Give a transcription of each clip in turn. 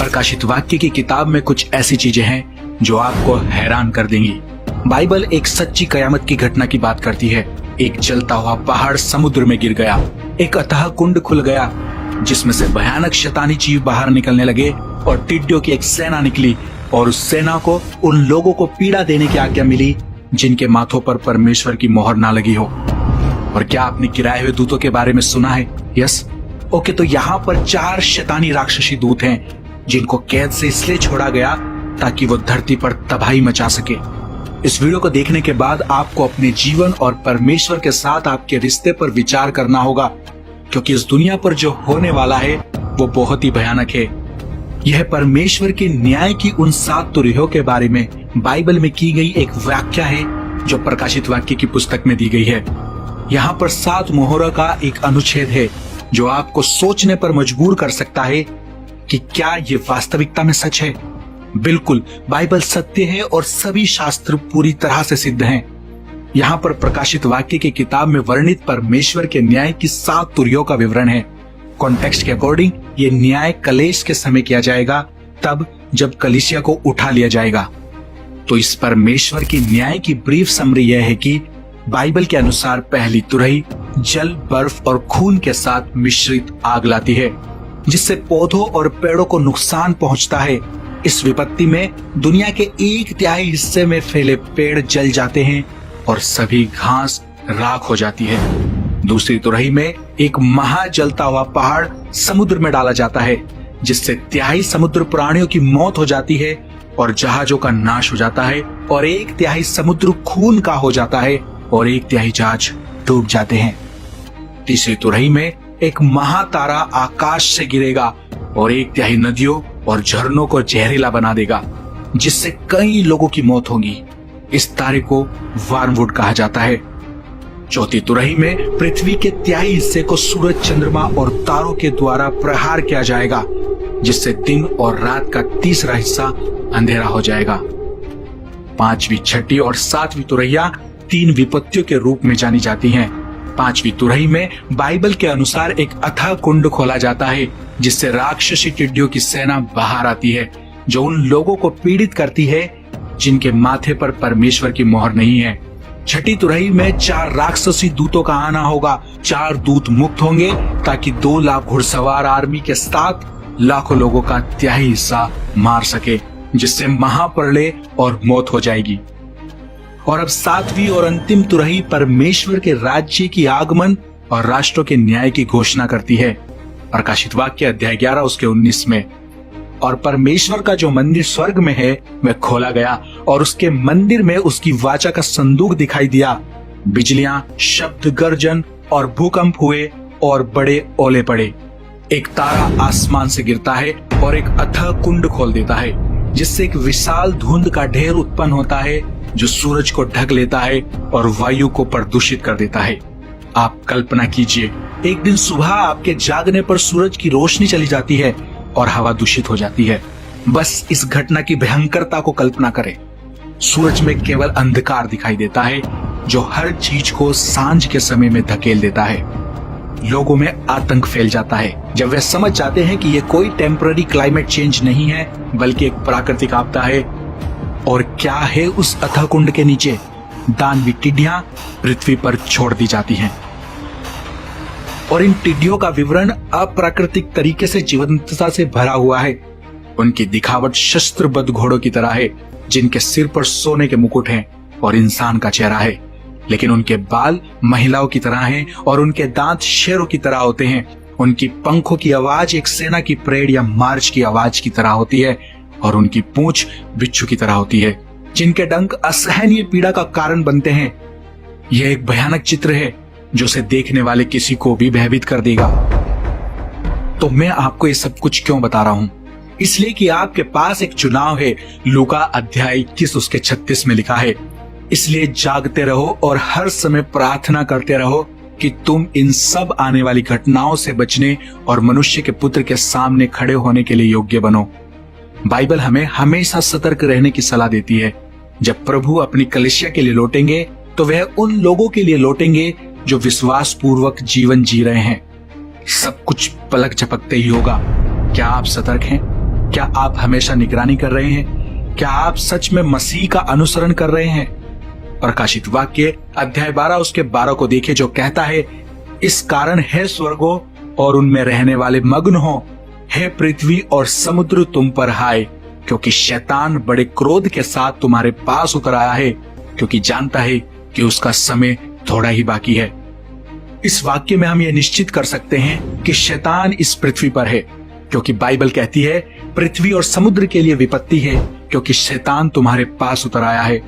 प्रकाशित वाक्य की किताब में कुछ ऐसी चीजें हैं जो आपको हैरान कर देंगी। बाइबल एक सच्ची कयामत की घटना की बात करती है। एक जलता हुआ पहाड़ समुद्र में गिर गया, एक अथाह कुंड खुल गया जिसमें से भयानक शैतानी जीव बाहर निकलने लगे और टिड्डियों की एक सेना निकली और उस सेना को उन लोगों को पीड़ा देने की आज्ञा मिली जिनके माथों पर परमेश्वर की मोहर ना लगी हो। और क्या आपने गिराए हुए दूतों के बारे में सुना है? यस। ओके, तो यहाँ पर 4 शैतानी राक्षसी दूत हैं जिनको कैद से इसलिए छोड़ा गया ताकि वो धरती पर तबाही मचा सके। इस वीडियो को देखने के बाद आपको अपने जीवन और परमेश्वर के साथ आपके रिश्ते पर विचार करना होगा, क्योंकि इस दुनिया पर जो होने वाला है वो बहुत ही भयानक है। यह परमेश्वर के न्याय की उन 7 तुरहियों के बारे में बाइबल में की गई एक व्याख्या है जो प्रकाशित वाक्य की पुस्तक में दी गई है। यहाँ पर 7 मोहरों का एक अनुच्छेद है जो आपको सोचने पर मजबूर कर सकता है कि क्या ये वास्तविकता में सच है। बिल्कुल, बाइबल सत्य है और सभी शास्त्र पूरी तरह से सिद्ध हैं। यहाँ पर प्रकाशित वाक्य की किताब में वर्णित परमेश्वर के न्याय की 7 तुरहियों का विवरण है। कॉन्टेक्स्ट के अकॉर्डिंग ये न्याय कलेश के समय किया जाएगा, तब जब कलीसिया को उठा लिया जाएगा। तो इस परमेश्वर की न्याय की ब्रीफ समरी यह है कि बाइबल के अनुसार पहली तुरही जल, बर्फ और खून के साथ मिश्रित आग लाती है जिससे पौधों और पेड़ों को नुकसान पहुंचता है। इस विपत्ति में दुनिया के 1/3 हिस्से में फैले पेड़ जल जाते हैं और सभी घास राख हो जाती है। दूसरी तुरही में एक महा जलता हुआ पहाड़ समुद्र में डाला जाता है जिससे 1/3 समुद्र प्राणियों की मौत हो जाती है और जहाजों का नाश हो जाता है और 1/3 समुद्र खून का हो जाता है और 1/3 जहाज डूब जाते हैं। तीसरी तुरही में एक महातारा आकाश से गिरेगा और 1/3 नदियों और झरनों को जहरीला बना देगा जिससे कई लोगों की मौत होगी। इस तारे को वार्मवुड कहा जाता है। चौथी तुरही में पृथ्वी के 1/3 हिस्से को सूरज, चंद्रमा और तारों के द्वारा प्रहार किया जाएगा जिससे दिन और रात का तीसरा हिस्सा अंधेरा हो जाएगा। 5वीं, 6ठी और 7वीं तुरहियां 3 विपत्तियों के रूप में जानी जाती हैं। 5वीं तुरही में बाइबल के अनुसार एक अथाह कुंड खोला जाता है जिससे राक्षसी टिड्डियों की सेना बाहर आती है जो उन लोगों को पीड़ित करती है जिनके माथे पर परमेश्वर की मोहर नहीं है। 6ठी तुरही में 4 राक्षसी दूतों का आना होगा। 4 दूत मुक्त होंगे ताकि 2 लाख घुड़सवार आर्मी के साथ लाखों लोगों का 1/3 हिस्सा मार सके जिससे महाप्रलय और मौत हो जाएगी। और अब 7वीं और अंतिम तुरही परमेश्वर के राज्य की आगमन और राष्ट्रों के न्याय की घोषणा करती है। प्रकाशित वाक्य अध्याय 11 उसके 19 में। और परमेश्वर का जो मंदिर स्वर्ग में है वह खोला गया और उसके मंदिर में उसकी वाचा का संदूक दिखाई दिया। बिजलियां, शब्द, गर्जन और भूकंप हुए और बड़े ओले पड़े। एक तारा आसमान से गिरता है और एक अथाह कुंड खोल देता है जिससे एक विशाल धुंध का ढेर उत्पन्न होता है जो सूरज को ढक लेता है और वायु को प्रदूषित कर देता है। आप कल्पना कीजिए, एक दिन सुबह आपके जागने पर सूरज की रोशनी चली जाती है और हवा दूषित हो जाती है। बस इस घटना की भयंकरता को कल्पना करें। सूरज में केवल अंधकार दिखाई देता है जो हर चीज को सांझ के समय में धकेल देता है। लोगों में आतंक फैल जाता है जब वे समझ जाते हैं कि ये कोई टेम्पररी क्लाइमेट चेंज नहीं है बल्कि एक प्राकृतिक आपदा है। और क्या है उस अथाह कुंड के नीचे? दानवी टिड्डियां पृथ्वी पर छोड़ दी जाती हैं। और इन टिड्डियों का विवरण अप्राकृतिक तरीके से जीवंतता से भरा हुआ है। उनकी दिखावट शस्त्रबद्ध घोड़ों की तरह है जिनके सिर पर सोने के मुकुट हैं और इंसान का चेहरा है, लेकिन उनके बाल महिलाओं की तरह हैं और उनके दांत शेरों की तरह होते हैं। उनकी पंखों की आवाज एक सेना की परेड या मार्च की आवाज की तरह होती है और उनकी पूंछ बिच्छू की तरह होती है जिनके डंक असहनीय पीड़ा का कारण बनते हैं। यह एक भयानक चित्र है जो उसे देखने वाले किसी को भी भयभीत कर देगा। तो मैं आपको ये सब कुछ क्यों बता रहा हूं? इसलिए कि आपके पास एक चुनाव है। लूका अध्याय 21 उसके 36 में लिखा है, इसलिए जागते रहो और हर समय प्रार्थना करते रहो कि तुम इन सब आने वाली घटनाओं से बचने और मनुष्य के पुत्र के सामने खड़े होने के लिए योग्य बनो। बाइबल हमें हमेशा सतर्क रहने की सलाह देती है। जब प्रभु अपनी कलीसिया के लिए लौटेंगे तो वह उन लोगों के लिए लौटेंगे जो विश्वास पूर्वक जीवन जी रहे हैं। सब कुछ पलक झपकते ही होगा। क्या आप सतर्क हैं? क्या आप हमेशा निगरानी कर रहे हैं? क्या आप सच में मसीह का अनुसरण कर रहे हैं? प्रकाशित वाक्य अध्याय 12 उसके 12 को देखे, जो कहता है, इस कारण है स्वर्गों और उनमें रहने वाले मग्न हो, हे पृथ्वी और समुद्र तुम पर हाय, क्योंकि शैतान बड़े क्रोध के साथ तुम्हारे पास उतर आया है, क्योंकि जानता है कि उसका समय थोड़ा ही बाकी है। इस वाक्य में हम यह निश्चित कर सकते हैं कि शैतान इस पृथ्वी पर है, क्योंकि बाइबल कहती है पृथ्वी और समुद्र के लिए विपत्ति है, क्योंकि शैतान तुम्हारे पास उतर आया है।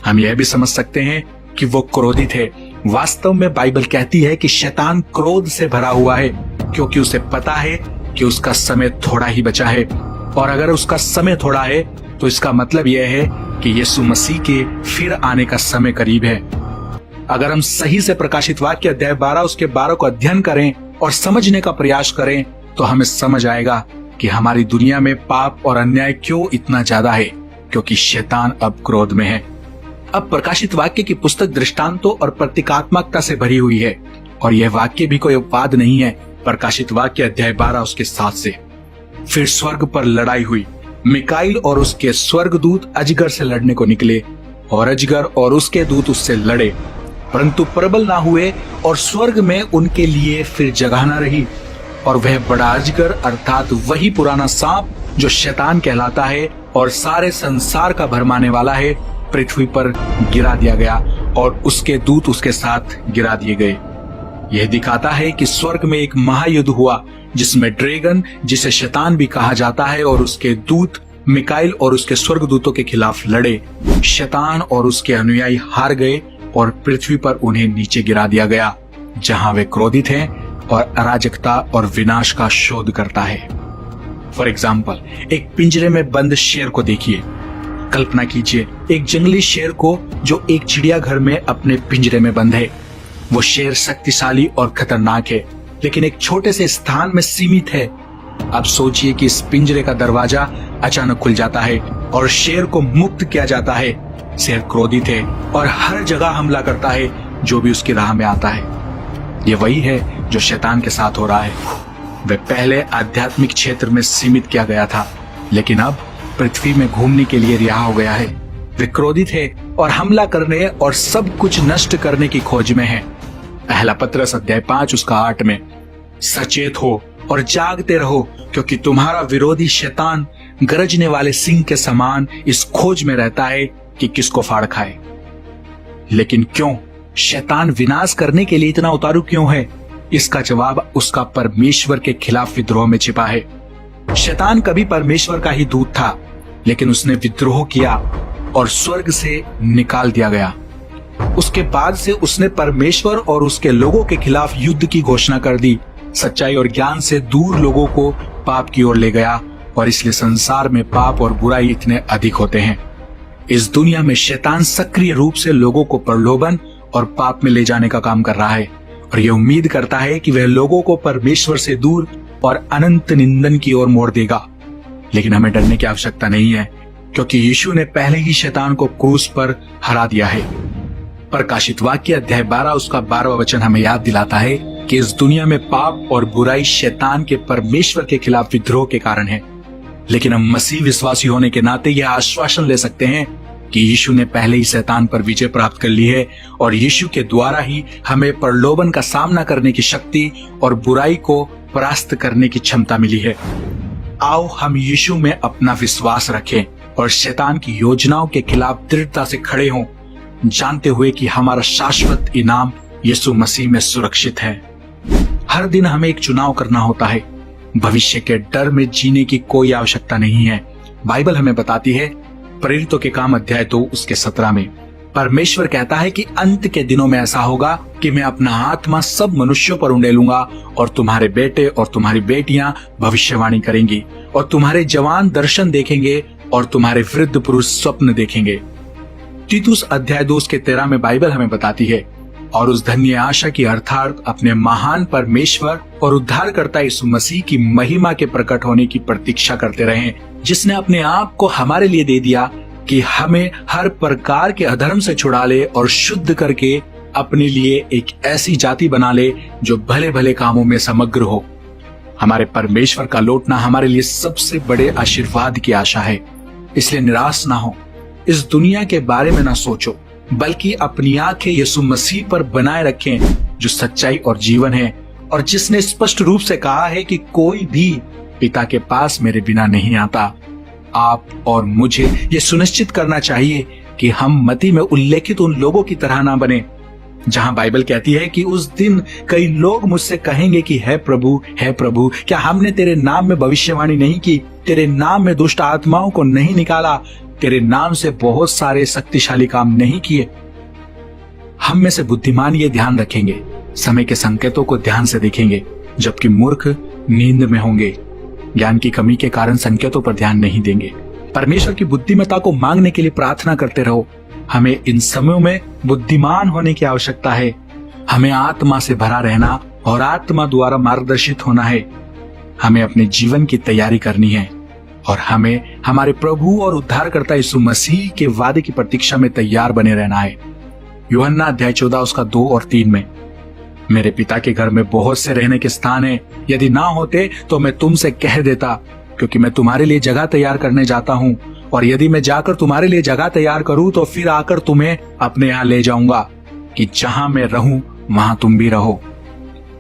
हम यह भी समझ सकते हैं कि वो क्रोधित है। वास्तव में बाइबल कहती है कि शैतान क्रोध से भरा हुआ है, क्योंकि उसे पता है कि उसका समय थोड़ा ही बचा है, और अगर उसका समय थोड़ा है तो इसका मतलब यह है कि यीशु मसीह के फिर आने का समय करीब है। अगर हम सही से प्रकाशित वाक्य अध्याय 12 उसके 12 को अध्ययन करें और समझने का प्रयास करें तो हमें समझ आएगा कि हमारी दुनिया में पाप और अन्याय क्यों इतना ज्यादा है, क्योंकि शैतान अब क्रोध में है। अब प्रकाशित वाक्य की पुस्तक दृष्टांतों और प्रतीकात्मकता से भरी हुई है, और यह वाक्य भी कोई अपवाद नहीं है। प्रकाशित वाक्य अध्याय 12 उसके 7 से, फिर स्वर्ग पर लड़ाई हुई। मिकाइल और उसके स्वर्गदूत अजगर से लड़ने को निकले, और अजगर और उसके दूत उससे लड़े, परंतु प्रबल ना हुए, और स्वर्ग में उनके लिए फिर जगह न रही। और वह बड़ा अजगर अर्थात वही पुराना सांप जो शैतान कहलाता है और सारे संसार का भरमाने वाला है, पृथ्वी पर गिरा दिया गया, और उसके दूत उसके साथ गिरा दिए गए। यह दिखाता है कि स्वर्ग में एक महायुद्ध हुआ, जिसमें ड्रैगन, जिसे शैतान भी कहा जाता है, और उसके दूत मिकाइल और उसके स्वर्गदूतों के खिलाफ लड़े। शैतान और उसके अनुयायी हार गए और पृथ्वी पर उन्हें नीचे गिरा दिया गया, जहां वे क्रोधित हैं और अराजकता और विनाश का शोध करता है। फॉर एग्जाम्पल, एक पिंजरे में बंद शेर को देखिए। कल्पना कीजिए एक जंगली शेर को जो एक चिड़ियाघर में अपने पिंजरे में बंद है। वो शेर शक्तिशाली और खतरनाक है, लेकिन एक छोटे से स्थान में सीमित है। अब सोचिए कि इस पिंजरे का दरवाजा अचानक खुल जाता है और शेर को मुक्त किया जाता है। शेर क्रोधित है और हर जगह हमला करता है जो भी उसकी राह में आता है। ये वही है जो शैतान के साथ हो रहा है। वह पहले आध्यात्मिक क्षेत्र में सीमित किया गया था, लेकिन अब पृथ्वी में घूमने के लिए रिहा हो गया है। वे क्रोधित है और हमला करने और सब कुछ नष्ट करने की खोज में है। पहला पत्रस अध्याय 5 उसका 8 में, सचेत हो और जागते रहो, क्योंकि तुम्हारा विरोधी शैतान गरजने वाले सिंह के समान इस खोज में रहता है कि किसको फाड़ खाए। लेकिन क्यों शैतान विनाश करने के लिए इतना उतारू क्यों है? इसका जवाब उसका परमेश्वर के खिलाफ विद्रोह में छिपा है। शैतान कभी परमेश्वर का ही दूत था, लेकिन उसने विद्रोह किया और स्वर्ग से निकाल दिया गया। उसके बाद से उसने परमेश्वर और उसके लोगों के खिलाफ युद्ध की घोषणा कर दी। सच्चाई और ज्ञान से दूर लोगों को पाप की ओर ले गया, और इसलिए संसार में पाप और बुराई इतने अधिक होते हैं। इस दुनिया में शैतान सक्रिय रूप से लोगों को प्रलोभन और पाप में ले जाने का काम कर रहा है, और यह उम्मीद करता है कि वह लोगों को परमेश्वर से दूर और अनंत निंदन की ओर मोड़ देगा। लेकिन हमें डरने की आवश्यकता नहीं है, क्योंकि यीशु ने पहले ही शैतान को क्रूस पर हरा दिया है। प्रकाशित वाक्य अध्याय 12 उसका 12वां वचन हमें याद दिलाता है कि इस दुनिया में पाप और बुराई शैतान के परमेश्वर के खिलाफ विद्रोह के कारण है। लेकिन हम मसीह विश्वासी होने के नाते यह आश्वासन ले सकते हैं कि यीशु ने पहले ही शैतान पर विजय प्राप्त कर ली है, और यीशु के द्वारा ही हमें प्रलोभन का सामना करने की शक्ति और बुराई को परास्त करने की क्षमता मिली है। आओ हम यीशु में अपना विश्वास रखें और शैतान की योजनाओं के खिलाफ दृढ़ता से खड़े हों, जानते हुए कि हमारा शाश्वत इनाम यीशु मसीह में सुरक्षित है। हर दिन हमें एक चुनाव करना होता है। भविष्य के डर में जीने की कोई आवश्यकता नहीं है। बाइबल हमें बताती है, प्रेरितों के काम अध्याय 2 उसके 17 में, परमेश्वर कहता है कि अंत के दिनों में ऐसा होगा कि मैं अपना आत्मा सब मनुष्यों पर उंडेलूंगा, और तुम्हारे बेटे और तुम्हारी बेटियां भविष्यवाणी करेंगी, और तुम्हारे जवान दर्शन देखेंगे, और तुम्हारे वृद्ध पुरुष स्वप्न देखेंगे। तीतुस अध्याय 2 उसके 13 में बाइबल हमें बताती है, और उस धन्य आशा की अर्थात अपने महान परमेश्वर और उद्धारकर्ता यीशु मसीह की महिमा के प्रकट होने की प्रतीक्षा करते रहें, जिसने अपने आप को हमारे लिए दे दिया कि हमें हर प्रकार के अधर्म से छुड़ा ले और शुद्ध करके अपने लिए एक ऐसी जाति बना ले जो भले भले कामों में समग्र हो। हमारे परमेश्वर का लौटना हमारे लिए सबसे बड़े आशीर्वाद की आशा है। इसलिए निराश ना हो, इस दुनिया के बारे में ना सोचो, बल्कि अपनी आंखें यीशु मसीह पर बनाए रखें, जो सच्चाई और जीवन है और जिसने स्पष्ट रूप से कहा है कि कोई भी पिता के पास मेरे बिना नहीं आता। आप और मुझे ये सुनिश्चित करना चाहिए कि हम मत्ती में उल्लेखित उन लोगों की तरह ना बने, जहां बाइबल कहती है कि उस दिन कई लोग मुझसे कहेंगे कि हे प्रभु, क्या हमने तेरे नाम में भविष्यवाणी नहीं की, तेरे नाम में दुष्ट आत्माओं को नहीं निकाला, तेरे नाम से बहुत सारे शक्तिशाली काम नहीं किए। हम में से बुद्धिमान ये ध्यान रखेंगे, समय के संकेतों को ध्यान से देखेंगे, जबकि मूर्ख नींद में होंगे, ज्ञान की कमी के कारण संकेतों पर ध्यान नहीं देंगे। परमेश्वर की बुद्धिमत्ता को मांगने के लिए प्रार्थना करते रहो। हमें इन समयों में बुद्धिमान होने की आवश्यकता है। हमें आत्मा से भरा रहना और आत्मा द्वारा मार्गदर्शित होना है। हमें अपने जीवन की तैयारी करनी है और हमें हमारे प्रभु और उद्धारकर्ता यीशु मसीह के वादे की प्रतीक्षा में तैयार बने रहना है। यूहन्ना अध्याय 14 उसका 2 और 3 में, मेरे पिता के घर में बहुत से रहने के स्थान हैं, यदि ना होते तो मैं तुमसे कह देता, क्योंकि मैं तुम्हारे लिए जगह तैयार करने जाता हूँ, और यदि मैं जाकर तुम्हारे लिए जगह तैयार करूँ तो फिर आकर तुम्हें अपने यहाँ ले जाऊंगा, कि जहां मैं रहूं वहां तुम भी रहो।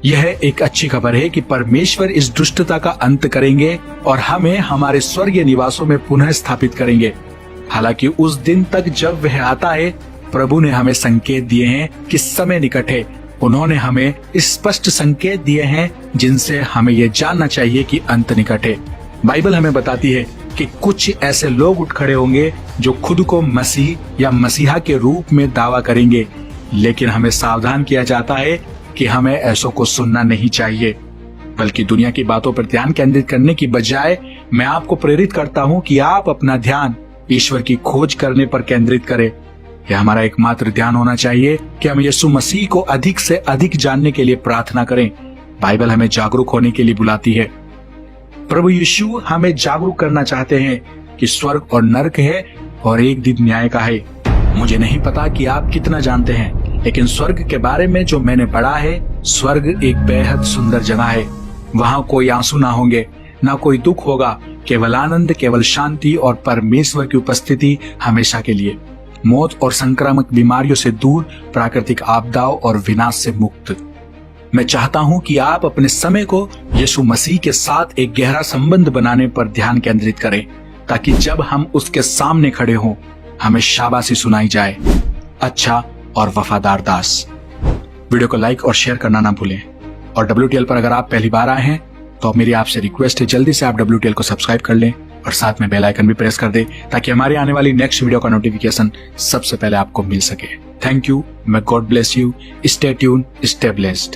यह एक अच्छी खबर है कि परमेश्वर इस दुष्टता का अंत करेंगे और हमें हमारे स्वर्गीय निवासों में पुनः स्थापित करेंगे। हालांकि उस दिन तक जब वह आता है, प्रभु ने हमें संकेत दिए हैं कि समय निकट है। उन्होंने हमें स्पष्ट संकेत दिए हैं जिनसे हमें यह जानना चाहिए कि अंत निकट है। बाइबल हमें बताती है कि कुछ ऐसे लोग उठ खड़े होंगे जो खुद को मसीह या मसीहा के रूप में दावा करेंगे, लेकिन हमें सावधान किया जाता है कि हमें ऐसों को सुनना नहीं चाहिए, बल्कि दुनिया की बातों पर ध्यान केंद्रित करने की बजाय मैं आपको प्रेरित करता हूं कि आप अपना ध्यान ईश्वर की खोज करने पर केंद्रित करें। यह हमारा एकमात्र ध्यान होना चाहिए कि हम यीशु मसीह को अधिक से अधिक जानने के लिए प्रार्थना करें। बाइबल हमें जागरूक होने के लिए बुलाती है। प्रभु यीशु हमें जागरूक करना चाहते हैं कि स्वर्ग और नरक है और एक दिन न्याय का है। मुझे नहीं पता कि आप कितना जानते हैं, लेकिन स्वर्ग के बारे में जो मैंने पढ़ा है, स्वर्ग एक बेहद सुंदर जगह है। वहां कोई आंसू ना होंगे, ना कोई दुख होगा, केवल आनंद, केवल शांति और परमेश्वर की उपस्थिति हमेशा के लिए। मौत और संक्रामक बीमारियों से दूर, प्राकृतिक आपदाओं और विनाश से मुक्त। मैं चाहता हूं कि आप अपने समय को यीशु मसीह के साथ एक गहरा संबंध बनाने पर ध्यान केंद्रित करें, ताकि जब हम उसके सामने खड़े हों, हमें शाबाशी सुनाई जाए, अच्छा और वफादार दास। वीडियो को लाइक और शेयर करना ना भूलें। और WTL पर अगर आप पहली बार आए हैं तो मेरी आपसे रिक्वेस्ट है, जल्दी से आप WTL को सब्सक्राइब कर लें और साथ में बेल आइकन भी प्रेस कर दें, ताकि हमारी आने वाली नेक्स्ट वीडियो का नोटिफिकेशन सबसे पहले आपको मिल सके। Thank you. May God bless you. Stay tune, stay blessed.